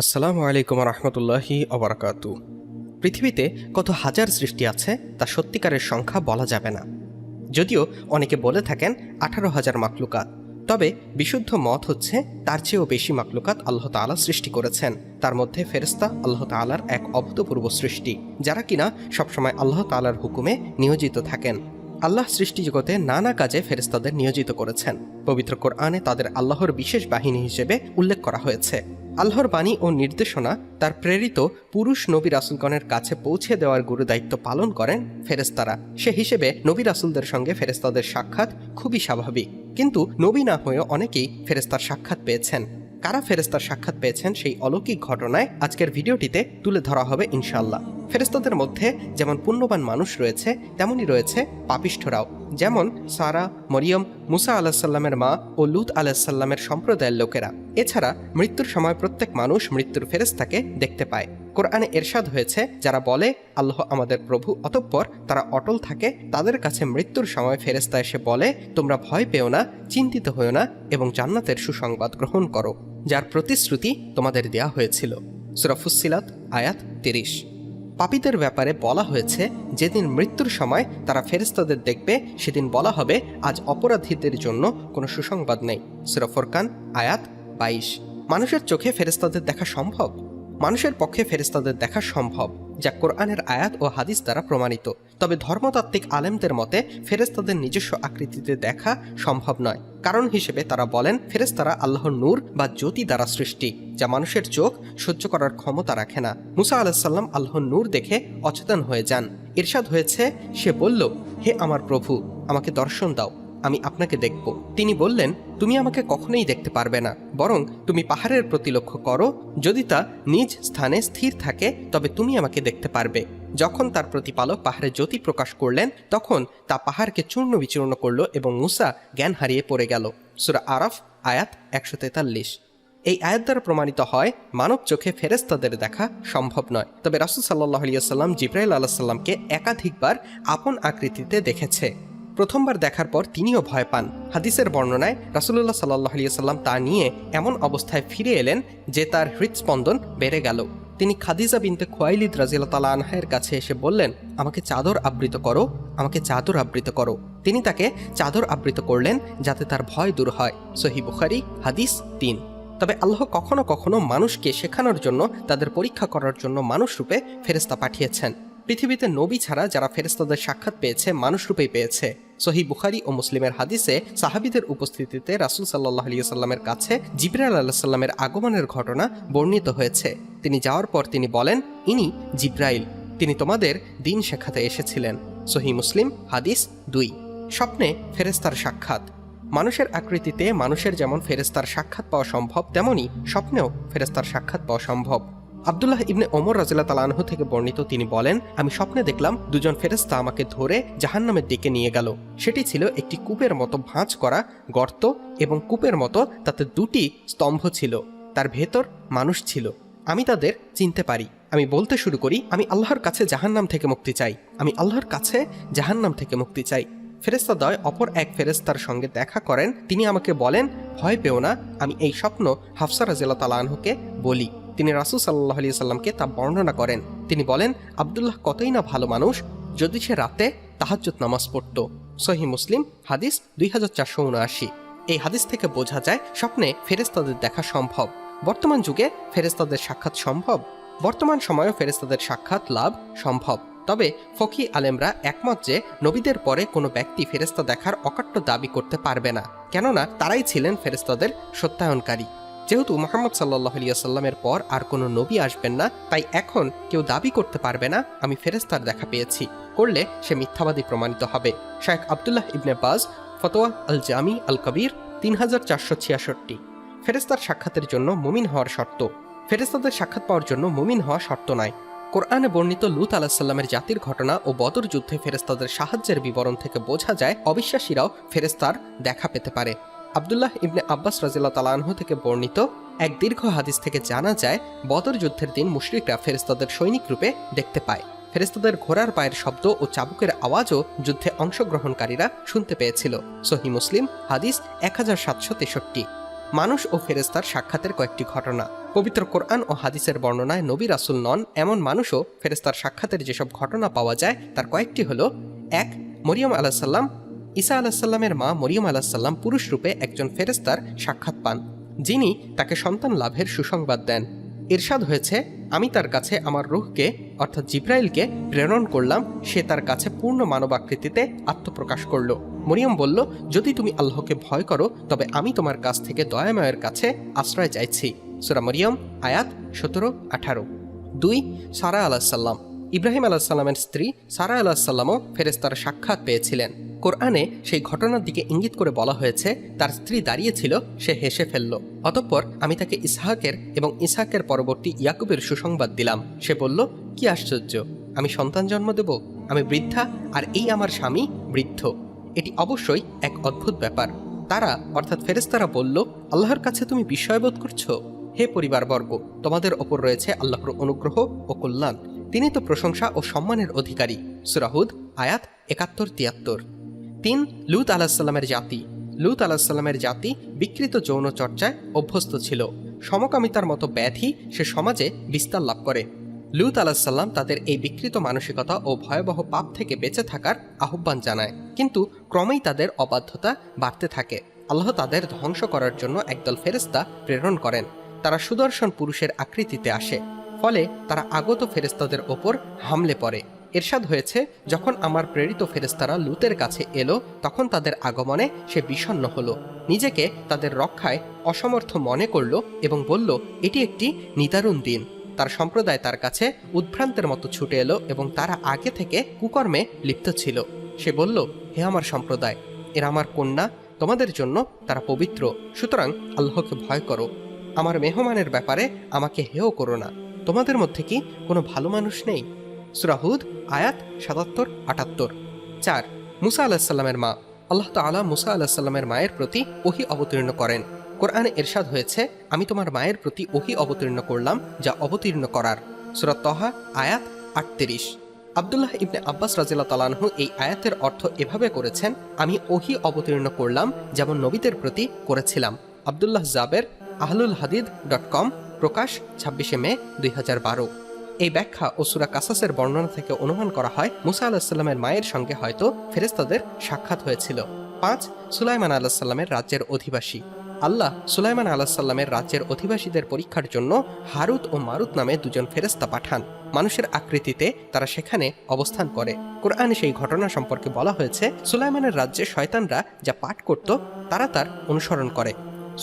আসসালামু আলাইকুম রহমতুল্লাহি অবরাকাতু। পৃথিবীতে কত হাজার সৃষ্টি আছে তা সত্যিকারের সংখ্যা বলা যাবে না। যদিও অনেকে বলে থাকেন 18,000 মাখলুকাত, তবে বিশুদ্ধ মত হচ্ছে তার চেয়েও বেশি মাখলুকাত আল্লাহ তাআলা সৃষ্টি করেছেন। তার মধ্যে ফেরেশতা আল্লাহ তাআলার এক অভূতপূর্ব সৃষ্টি, যারা কিনা সবসময় আল্লাহ তাআলার হুকুমে নিয়োজিত থাকেন। আল্লাহ সৃষ্টি জগতে নানা কাজে ফেরেশতাদের নিয়োজিত করেছেন। পবিত্র কোরআনে তাদের আল্লাহর বিশেষ বাহিনী হিসেবে উল্লেখ করা হয়েছে। আল্লাহর বাণী ও নির্দেশনা তার প্রেরিত পুরুষ নবী রাসূলগণের কাছে পৌঁছে দেওয়ার গুরুদায়িত্ব পালন করেন ফেরেশতারা। সে হিসেবে নবী রাসূলদের সঙ্গে ফেরেশতাদের সাক্ষাৎ খুবই স্বাভাবিক। কিন্তু নবী না হয়েও অনেকেই ফেরেশতার সাক্ষাৎ পেয়েছেন। কারা ফেরেশতার সাক্ষাৎ পেয়েছেন সেই অলৌকিক ঘটনায় আজকের ভিডিওটিতে তুলে ধরা হবে ইনশাআল্লাহ। ফেরেশতাদের মধ্যে যেমন পুণ্যবান মানুষ রয়েছে, তেমনি রয়েছে পাপিষ্ঠরাও। যেমন সারা, মরিয়ম, মুসা আলাহিসাল্লামের মা ও লুত আলাহিসাল্লামের সম্প্রদায়ের লোকেরা। এছাড়া মৃত্যুর সময় প্রত্যেক মানুষ মৃত্যুর ফেরেশতাকে দেখতে পায়। কোরআনে এরশাদ হয়েছে, যারা বলে আল্লাহ আমাদের প্রভু, অতঃপর তারা অটল থাকে, তাদের কাছে মৃত্যুর সময় ফেরেশতা এসে বলে, তোমরা ভয় পেও না, চিন্তিত হও না এবং জান্নাতের সুসংবাদ গ্রহণ করো, যার প্রতিশ্রুতি তোমাদের দেয়া হয়েছিল। সূরা ফুসসিলাত আয়াত 30। পাপীদের ব্যাপারে বলা হয়েছে, যেদিন মৃত্যুর সময় তারা ফেরেশতাদের দেখবে, সেদিন বলা হবে, আজ অপরাধীদের জন্য কোনো সুসংবাদ নেই। সূরা ফুরকান আয়াত 22। মানুষের চোখে ফেরেশতাদের দেখা সম্ভব? মানুষের পক্ষে ফেরেশতাদের দেখা সম্ভব, যা কোরআনের আয়াত ও হাদিস দ্বারা প্রমাণিত। তবে ধর্মতাত্ত্বিক আলেমদের মতে ফেরেশতাদের নিজস্ব আকৃতিতে দেখা সম্ভব নয়। কারণ হিসেবে তারা বলেন, ফেরেশতারা আল্লাহর নূর বা জ্যোতি দ্বারা সৃষ্টি, যা মানুষের চোখ সহ্য করার ক্ষমতা রাখে না। মুসা আলাইহিসসালাম আল্লাহর নূর দেখে অচেতন হয়ে যান। ইরশাদ হয়েছে, সে বলল, হে আমার প্রভু, আমাকে দর্শন দাও, আমি আপনাকে দেখব। তিনি বললেন, তুমি আমাকে কখনোই দেখতে পারবে না, বরং তুমি পাহাড়ের প্রতি লক্ষ্য করো, যদি তা নিজ স্থানে স্থির থাকে তবে তুমি আমাকে দেখতে পারবে। যখন তার প্রতিপালক পাহাড়ে জ্যোতি প্রকাশ করলেন, তখন তা পাহাড়কে চূর্ণ বিচূর্ণ করল এবং মুসা জ্ঞান হারিয়ে পড়ে গেল। সূরা আরাফ আয়াত 143। এই আয়াত দ্বারা প্রমাণিত হয়, মানব চোখে ফেরেশতাদের দেখা সম্ভব নয়। তবে রাসূল সাল্লাল্লাহু আলাইহি ওয়াসাল্লাম জিবরাইল আলাইহিস সালামকে একাধিকবার আপন আকৃতিতে দেখেছে। প্রথমবার দেখার পর তিনিও ভয় পান। হাদিসের বর্ণনায় রাসূলুল্লাহ সাল্লাল্লাহু আলাইহি ওয়াসাল্লাম তা নিয়ে এমন অবস্থায় ফিরে এলেন যে তার হৃদস্পন্দন বেড়ে গেল। তিনি খাদিজা বিনতে খুয়াইলিদ রাদিয়াল্লাহু তাআলা আনহার কাছে এসে বললেন, আমাকে চাদর আবৃত করো, আমাকে চাদর আবৃত করো। তিনি তাকে চাদর আবৃত করলেন যাতে তার ভয় দূর হয়। সহিহ বুখারী হাদিস 3। তবে আল্লাহ কখনো কখনো মানুষকে শেখানোর জন্য, তাদের পরীক্ষা করার জন্য মানুষ রূপে ফেরেশতা পাঠিয়েছেন। পৃথিবীতে নবী ছাড়া যারা ফেরেশতাদের সাক্ষাৎ পেয়েছে, মানুষ রূপেই পেয়েছে। সহিহ বুখারী ও মুসলিমের হাদিসে সাহাবীদের উপস্থিতিতে রাসূল সাল্লাল্লাহু আলাইহি ওয়াসাল্লামের কাছে জিবরাইল আলাইহিস সালামের আগমনের ঘটনা বর্ণিত হয়েছে। তিনি যাওয়ার পর তিনি বলেন, ইনি জিবরাইল, তিনি তোমাদের দিন শেখাতে এসেছিলেন। সহিহ মুসলিম হাদিস 2। স্বপ্নে ফেরেশতার সাক্ষাৎ। মানুষের আকৃতিতে মানুষের যেমন ফেরেশতার সাক্ষাৎ পাওয়া সম্ভব, তেমনি স্বপ্নেও ফেরেশতার সাক্ষাৎ পাওয়া সম্ভব। আব্দুল্লাহ ইবনে ওমর রাদিয়াল্লাহু তাআলা আনহু থেকে বর্ণিত, তিনি বলেন, আমি স্বপ্নে দেখলাম দুজন ফেরেশতা আমাকে ধরে জাহান্নামের দিকে নিয়ে গেল। সেটি ছিল একটি কূপের মতো ভাঁজ করা গর্ত, এবং কূপের মতো তাতে 2টি স্তম্ভ ছিল, তার ভেতর মানুষ ছিল। আমি তাদের চিনতে পারি। আমি বলতে শুরু করি, আমি আল্লাহর কাছে জাহান্নাম থেকে মুক্তি চাই, আমি আল্লাহর কাছে জাহান্নাম থেকে মুক্তি চাই। ফেরেশতাদ্বয় অপর এক ফেরেশতার সঙ্গে দেখা করেন। তিনি আমাকে বলেন, ভয় পেও না, আমি এই স্বপ্ন হাফসা রাদিয়াল্লাহু তাআলা আনহুকে বলি। তিনি রাসূল সাল্লাল্লাহু আলাইহি ওয়াসাল্লামকে তা বর্ণনা করেন। তিনি বলেন, আব্দুল্লাহ কতই না ভালো মানুষ, যদি সে রাতে তাহাজ্জুদ নামাজ পড়ত। সহিহ মুসলিম হাদিস 2479। এই হাদিস থেকে বোঝা যায়, স্বপ্নে ফেরেশতাদের দেখা সম্ভব। বর্তমান যুগে ফেরেশতাদের সাক্ষাৎ সম্ভব। বর্তমান সময়েও ফেরেশতাদের সাক্ষাৎ লাভ সম্ভব। তবে ফকি আলেমরা একমত যে নবীদের পরে কোনো ব্যক্তি ফেরেশতা দেখার অকাট্য দাবি করতে পারবে না, কেননা তারাই ছিলেন ফেরেশতাদের সত্যায়নকারী। যেহেতু মুহাম্মদ সাল্লাল্লাহু আলাইহি ওয়াসাল্লামের পর আর কোনো নবী আসবেন না, তাই এখন কেউ দাবি করতে পারবে না আমি ফেরেশতার দেখা পেয়েছি। করলে সে মিথ্যাবাদী প্রমাণিত হবে। শাইখ আব্দুল্লাহ ইবনে বাজ, ফতোয়া আল জামি আল কবির 3466। ফেরেশতার সাক্ষাতের জন্য মুমিন হওয়ার শর্ত। ফেরেশতাদের সাক্ষাৎ পাওয়ার জন্য মুমিন হওয়া শর্ত নয়। কোরআনে বর্ণিত লূত আলাইহিস সালামের জাতির ঘটনা ও বদর যুদ্ধে ফেরেশতাদের সাহায্যের বিবরণ থেকে বোঝা যায়, অবিশ্বাসীরাও ফেরেশতার দেখা পেতে পারে। আব্দুল্লাহ ইবনে আব্বাস রাদিয়াল্লাহু তাআলা আনহু থেকে বর্ণিত এক দীর্ঘ হাদিস থেকে জানা যায়, বদর যুদ্ধের দিন মুশরিকরা ফেরেশতাদের সৈনিক রূপে দেখতে পায়। ফেরেশতাদের ঘোড়ার পায়ের শব্দ ও চাবুকের আওয়াজও যুদ্ধে অংশগ্রহণকারীরা শুনতে পেয়েছিল। সহিহ মুসলিম হাদিস 1763। মানুষ ও ফেরেস্তার সাক্ষাতের কয়েকটি ঘটনা। পবিত্র কোরআন ও হাদিসের বর্ণনায় নবী রাসূল নন এমন মানুষও ফেরেস্তার সাক্ষাতের যেসব ঘটনা পাওয়া যায় তার কয়েকটি হলো: 1. মরিয়ম আলাইহিস সালাম। ঈসা আলাইহিস সালামের মা মরিয়ম আলাইহিস সালাম পুরুষ রূপে একজন ফেরেস্তার সাক্ষাৎ পান, যিনি তাকে সন্তান লাভের সুসংবাদ দেন। ইরশাদ হয়েছে, আমি তার কাছে আমার রূহকে অর্থাৎ জিব্রাইলকে প্রেরণ করলাম, সে তার কাছে পূর্ণ মানবাকৃতিতে আত্মপ্রকাশ করল। মরিয়ম বলল, যদি তুমি আল্লাহকে ভয় করো তবে আমি তোমার কাছ থেকে দয়াময়ের কাছে আশ্রয় চাইছি। সূরা মরিয়ম আয়াত 17-18। 2. সারা আলাইহিস সালাম। ইব্রাহিম আলাইহিস সালামের স্ত্রী সারা আলাইহিস সালামও ফেরেশতার সাক্ষাৎ পেয়েছিলেন। কোরআনে সেই ঘটনার দিকে ইঙ্গিত করে বলা হয়েছে, তার স্ত্রী দাঁড়িয়েছিল, সে হেসে ফেলল। অতঃপর আমি তাকে ইসহাকের এবং ইসহাকের পরবর্তী ইয়াকুবের সুসংবাদ দিলাম। সে বলল, কি আশ্চর্য, আমি সন্তান জন্ম দেব? আমি বৃদ্ধা, আর এই আমার স্বামী বৃদ্ধ। এটি অবশ্যই এক অদ্ভুত ব্যাপার। তারা অর্থাৎ ফেরেশতারা বলল, আল্লাহর কাছে তুমি বিস্ময়বোধ করছো? হে পরিবারবর্গ, তোমাদের ওপর রয়েছে আল্লাহর অনুগ্রহ ও কল্যাণ। তিনি তো প্রশংসা ও সম্মানের অধিকারী। সূরা হুদ আয়াত 71-73। 3. লূত আলাইহিস সালামের জাতি। লূত আলাইহিস সালামের জাতি বিকৃত যৌন চর্চায় অভ্যস্ত ছিল। সমকামিতার মতো ব্যাধি সে সমাজে বিস্তার লাভ করে। লূত আলাইহিস সালাম তাদের এই বিকৃত মানসিকতা ও ভয়াবহ পাপ থেকে বেঁচে থাকার আহ্বান জানায়, কিন্তু ক্রমেই তাদের অবাধ্যতা বাড়তে থাকে। আল্লাহ তাদের ধ্বংস করার জন্য একদল ফেরেশতা প্রেরণ করেন। তারা সুদর্শন পুরুষের আকৃতিতে আসে, ফলে তারা আগত ফেরেশতাদের ওপর হামলে পড়ে। ইরশাদ হয়েছে, যখন আমার প্রেরিত ফেরেশতারা লূতের কাছে এলো তখন তাদের আগমনে সে বিষণ্ণ হলো, নিজেকে তাদের রক্ষায় অসমর্থ মনে করল এবং বলল, এটি একটি নিদারুণ দিন। তার সম্প্রদায় তার কাছে উদ্ভ্রান্তের মতো ছুটে এলো এবং তারা আগে থেকে কুকর্মে লিপ্ত ছিল। সে বলল, হে আমার সম্প্রদায়, এরা আমার কন্যা, তোমাদের জন্য তারা পবিত্র, সুতরাং আল্লাহকে ভয় করো। আমার মেহমানের ব্যাপারে আমাকে হেয় করো না। তোমাদের মধ্যে কি কোনো ভালো মানুষ নেই? সূরা হুদ আয়াত 77-78। 4. মুসা আলাইহিস সালামের মা। আল্লাহ তাআলা মুসা আলাইহিস সালামের মায়ের প্রতি ওহী অবতীর্ণ করেন। কোরআনে ইরশাদ হয়েছে, আমি তোমার মায়ের প্রতি ওহী অবতীর্ণ করলাম যা অবতীর্ণ করার। সূরা তহা আয়াত 38। আব্দুল্লাহ ইবনে আব্বাস রাদিয়াল্লাহু তাআলা আনহু এই আয়াতের অর্থ এভাবে করেছেন, আমি ওহী অবতীর্ণ করলাম যেমন নবীদের প্রতি করেছিলাম। আব্দুল্লাহ জাবের, ahlulhadith.com, প্রকাশ 26 মে 2012। এই ব্যাখ্যা ও সূরা কাসাসের বর্ণনা থেকে অনুমান করা হয় মুসা আলাইহিস সালামের মায়ের সঙ্গে হয়তো ফেরেশতাদের সাক্ষাৎ হয়েছিল। 5. সুলাইমান আলাইহিস সালামের রাজ্যের অধিবাসী। আল্লাহ সুলাইমান আলাইহিস সালামের রাজ্যের অধিবাসীদের পরীক্ষার জন্য হারুত ও মারুত নামে দুজন ফেরেশতা পাঠান। মানুষের আকৃতিতে তারা সেখানে অবস্থান করে। কোরআনে সেই ঘটনা সম্পর্কে বলা হয়েছে, সুলাইমানের রাজ্যে শয়তানরা যা পাঠ করত তারা তার অনুসরণ করে।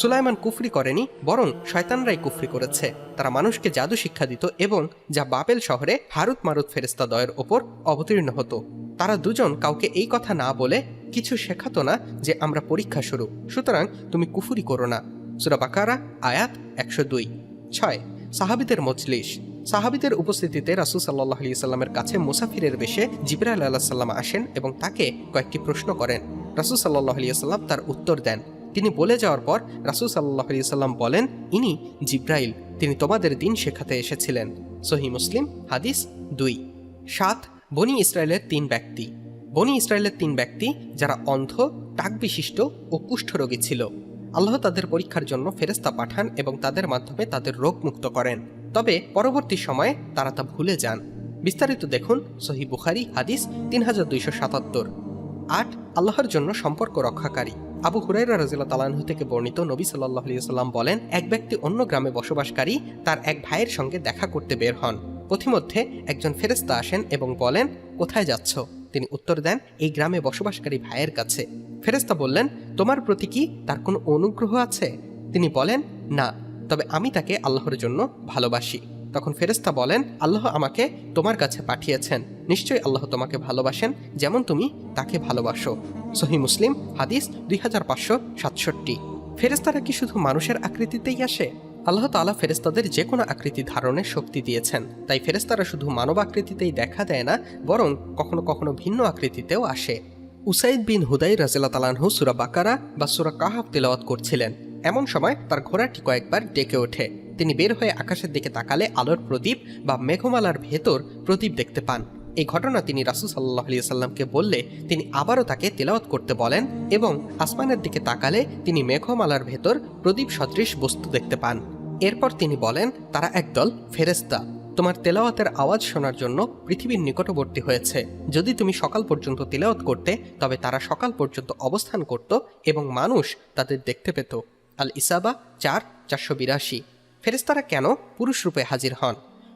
সুলাইমান কুফরি করেনি, বরং শয়তানরাই কুফরি করেছে। তারা মানুষকে জাদু শিক্ষা দিত এবং যা বাবেল শহরে হারুত মারুত ফেরেশতাদ্বয়ের ওপর অবতীর্ণ হতো। তারা দুজন কাউকে এই কথা না বলে কিছু শেখাতো না যে আমরা পরীক্ষা শুরু, সুতরাং তুমি কুফরি করো না। সূরা বাকারা আয়াত 102। 6. সাহাবীদের মজলিস। সাহাবীদের উপস্থিতিতে রাসূল সাল্লাল্লাহু আলাইহি সাল্লামের কাছে মুসাফিরের বেশে জিবরাইল আলাইহিস সালাম আসেন এবং তাকে কয়েকটি প্রশ্ন করেন। রাসূল সাল্লাল্লাহু আলাইহি সাল্লাম তার উত্তর দেন। তিনি বলে যাওয়ার পর রাসূল সাল্লাল্লাহু আলাইহি সাল্লাম বলেন, ইনি জিবরাইল, তিনি তোমাদের দিন শেখাতে এসেছিলেন। সহিহ মুসলিম হাদিস 2। 7. বনী ইসরায়েলের 3 ব্যক্তি। বনী ইসরায়েলের 3 ব্যক্তি যারা অন্ধ, টাক বিশিষ্ট ও কুষ্ঠরোগী ছিল। আল্লাহ তাদের পরীক্ষার জন্য ফেরেশতা পাঠান এবং তাদের মাধ্যমে তাদের রোগ মুক্ত করেন, তবে পরবর্তী সময়ে তারা তা ভুলে যান। বিস্তারিত দেখুন সহিহ বুখারী হাদিস 3277। 8. আল্লাহর জন্য সম্পর্ক রক্ষাকারী। আবু হুরায়রা রাদিয়াল্লাহু তাআলা আনহু থেকে বর্ণিত, নবী সাল্লাল্লাহু আলাইহি ওয়াসাল্লাম বলেন, এক ব্যক্তি অন্য গ্রামে বসবাসকারী তার এক ভাইয়ের সঙ্গে দেখা করতে বের হন। পথিমধ্যে একজন ফেরেশতা আসেন এবং বলেন, কোথায় যাচ্ছ? তিনি উত্তর দেন, এই গ্রামে বসবাসকারী ভাইয়ের কাছে। ফেরেশতা বললেন, তোমার প্রতি কি তার কোনো অনুগ্রহ আছে? তিনি বলেন, না, তবে আমি তাকে আল্লাহর জন্য ভালোবাসি। তখন ফেরেশতা বলেন, আল্লাহ আমাকে তোমার কাছে পাঠিয়েছেন, নিশ্চয়ই আল্লাহ তোমাকে ভালোবাসেন যেমন তুমি তাকে ভালোবাসো। সহিহ মুসলিম হাদিস 2567। ফেরেশতারা কি শুধু মানুষের আকৃতিতেই আসে? আল্লাহ তাআলা ফেরেশতাদের যে কোনো আকৃতি ধারণের শক্তি দিয়েছেন, তাই ফেরেশতারা শুধু মানব আকৃতিতেই দেখা দেয় না, বরং কখনো কখনো ভিন্ন আকৃতিতেও আসে। উসাইদ বিন হুদাইর রাদিয়াল্লাহু তাআলা আনহু সূরা বাকারা বা সূরা কাহাফ তিলাওয়াত করছিলেন। এমন সময় তার ঘোড়াটি কয়েকবার ডেকে ওঠে। তিনি বের হয়ে আকাশের দিকে তাকালে আলোর প্রদীপ বা মেঘমালার ভেতর প্রদীপ দেখতে পান। এই ঘটনা তিনি রাসূল সাল্লাল্লাহু আলাইহি সাল্লামকে বললে তিনি আবারও তাকে তেলাওয়াত করতে বলেন এবং আসমানের দিকে তাকালে তিনি মেঘমালার ভেতর প্রদীপ সদৃশ বস্তু দেখতে পান। এরপর তিনি বলেন, তারা একদল ফেরেশতা তোমার তেলাওয়াতের আওয়াজ শোনার জন্য পৃথিবীর নিকটবর্তী হয়েছে। যদি তুমি সকাল পর্যন্ত তেলাওয়াত করতে তবে তারা সকাল পর্যন্ত অবস্থান করত এবং মানুষ তাদের দেখতে পেত। আল ইসাবা 4:482। ফেরেশতারা কেন পুরুষ রূপে হাজির হন?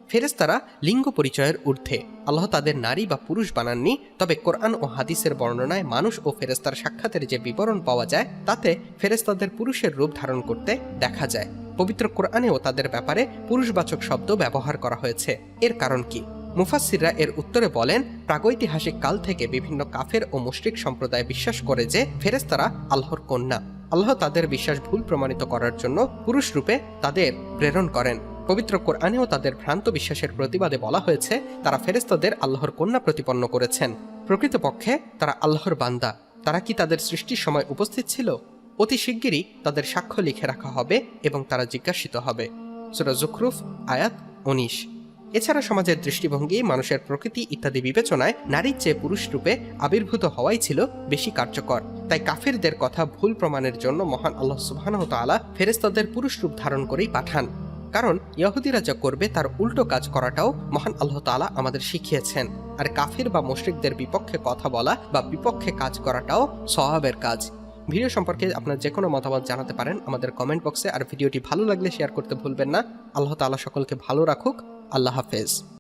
ফেরেশতারা লিঙ্গ পরিচয়ের ঊর্ধ্বে। আল্লাহ তাদের নারী বা পুরুষ বানাননি, তবে কোরআন ও হাদিসের বর্ণনায় মানুষ ও ফেরেশতার সাক্ষাতের যে বিবরণ পাওয়া যায় তাতে ফেরেশতাদের পুরুষের রূপ ধারণ করতে দেখা যায়। পবিত্র কোরআনেও তাদের ব্যাপারে পুরুষবাচক শব্দ ব্যবহার করা হয়েছে। এর কারণ কি? মুফাসসিররা এর উত্তরে বলেন, প্রাগৈতিহাসিক কাল থেকে বিভিন্ন কাফের ও মুশরিক সম্প্রদায় বিশ্বাস করে যে ফেরেশতারা আল্লাহর কন্যা। আল্লাহ তাদের বিশ্বাস ভুল প্রমাণিত করার জন্য পুরুষ রূপে তাদের প্রেরণ করেন। পবিত্র কোরআনেও তাদের ভ্রান্ত বিশ্বাসের প্রতিবাদে বলা হয়েছে তারা ফেরেশতাদের আল্লাহর কন্যা প্রতিপন্ন করেছেন। প্রকৃতপক্ষে তারা আল্লাহর বান্দা। তারা কি তাদের সৃষ্টির সময় উপস্থিত ছিল? অতি শিগগিরই তাদের সাক্ষ্য লিখে রাখা হবে এবং তারা জিজ্ঞাসিত হবে। সূরা যুখরুফ আয়াত 19। এছাড়া সমাজের দৃষ্টিভঙ্গি, মানুষের প্রকৃতি ইত্যাদি বিবেচনায় নারীর চেয়ে পুরুষ রূপে আবির্ভূত হওয়াই ছিল বেশি কার্যকর। তাই কাফিরদের কথা ভুল প্রমাণের জন্য মহান আল্লাহ সুবহানাহু ওয়া তাআলা ফেরেশতাদের পুরুষ রূপ ধারণ করেই পাঠান। কারণ ইহুদিরা যা করবে তার উল্টো কাজ করাটাও মহান আল্লাহ তাআলা আমাদের শিখিয়েছেন। আর কাফির বা মুশরিকদের বিপক্ষে কথা বলা বা বিপক্ষে কাজ করাটাও সওয়াবের কাজ। ভিডিও সম্পর্কে আপনার যে কোনো মতামত জানাতে পারেন আমাদের কমেন্ট বক্সে। আর ভিডিওটি ভালো লাগলে শেয়ার করতে ভুলবেন না। আল্লাহ তাআলা সকলকে ভালো রাখুক। আল্লাহ হাফেজ।